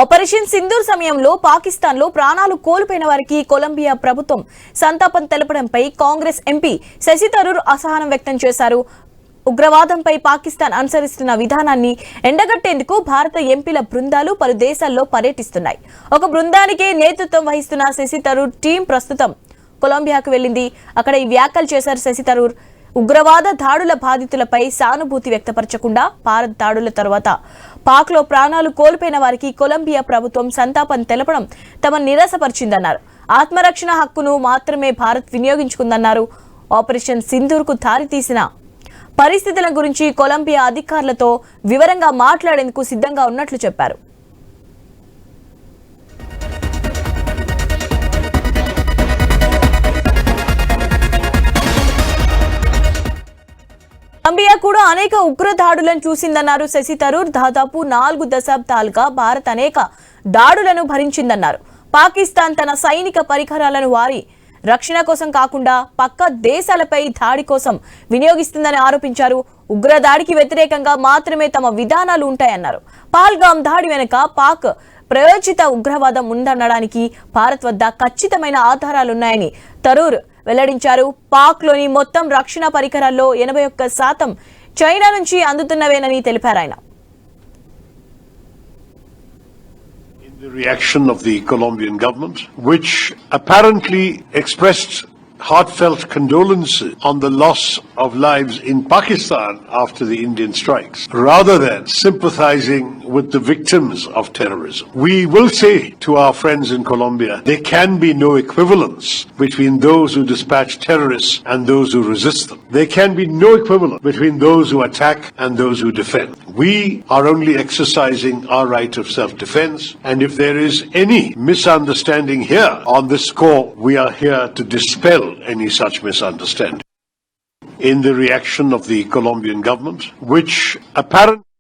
Operation Sindoor సమయంలో పాకిస్తాన్ లో ప్రాణాలు కోల్పోయిన వారికి కొలంబియా ప్రభుత్వం సంతాపం తెలపడంపై కాంగ్రెస్ ఎంపీ శశి థరూర్ అసహనం వ్యక్తం చేశారు. ఉగ్రవాదంపై పాకిస్తాన్ అనుసరిస్తున్న విధానాన్ని ఎండగట్టేందుకు భారత ఎంపీల బృందాలు పలు దేశాల్లో పర్యటిస్తున్నాయి. ఒక బృందానికి నేతృత్వం వహిస్తున్న శశి థరూర్ టీం ప్రస్తుతం కొలంబియాకు వెళ్లింది. అక్కడ ఈ వ్యాఖ్యలు చేశారు శశి థరూర్. ఉగ్రవాద దాడుల బాధితులపై సానుభూతి వ్యక్తపరచకుండా భారత్ దాడుల తర్వాత పాక్ లో ప్రాణాలు కోల్పోయిన వారికి కొలంబియా ప్రభుత్వం సంతాపం తెలపడం తమ నిరాశపరిచిందన్నారు. ఆత్మరక్షణ హక్కును మాత్రమే భారత్ వినియోగించుకుందన్నారు. ఆపరేషన్ సింధూర్ కు దారితీసిన పరిస్థితుల గురించి కొలంబియా అధికారులతో వివరంగా మాట్లాడేందుకు సిద్ధంగా ఉన్నట్లు చెప్పారు. కొలంబియా కూడా అనేక ఉగ్ర దాడులను చూసిందన్నారు శశి థరూర్. దాదాపు 4 దశాబ్దాలుగా భారత్ అనేక దాడులను భరించిందన్నారు. పాకిస్తాన్ తన సైనిక పరికరాలను వారి రక్షణ కోసం కాకుండా పక్క దేశాలపై దాడి కోసం వినియోగిస్తుందని ఆరోపించారు. ఉగ్రదాడికి వ్యతిరేకంగా మాత్రమే తమ విధానాలు ఉంటాయన్నారు. పహల్గామ్ దాడి వెనుక పాక్ ప్రయోజిత ఉగ్రవాదం ఉందనడానికి భారత్ వద్ద ఖచ్చితమైన ఆధారాలున్నాయని థరూర్ వెల్లడించారు. పాక్ లోని మొత్తం రక్షణ పరికరాల్లో 81% చైనా నుంచి అందుతున్నవేనని తెలిపారు ఆయన. The reaction of the Colombian government, which apparently expressed heartfelt condolences on the loss of lives in Pakistan after the Indian strikes, rather than sympathizing with the victims of terrorism. We will say to our friends in Colombia, there can be no equivalence between those who dispatch terrorists and those who resist them. There can be no equivalence between those who attack and those who defend. We are only exercising our right of self-defense, and if there is any misunderstanding here on this score, we are here to dispel any such misunderstanding. In the reaction of the Colombian government, which apparently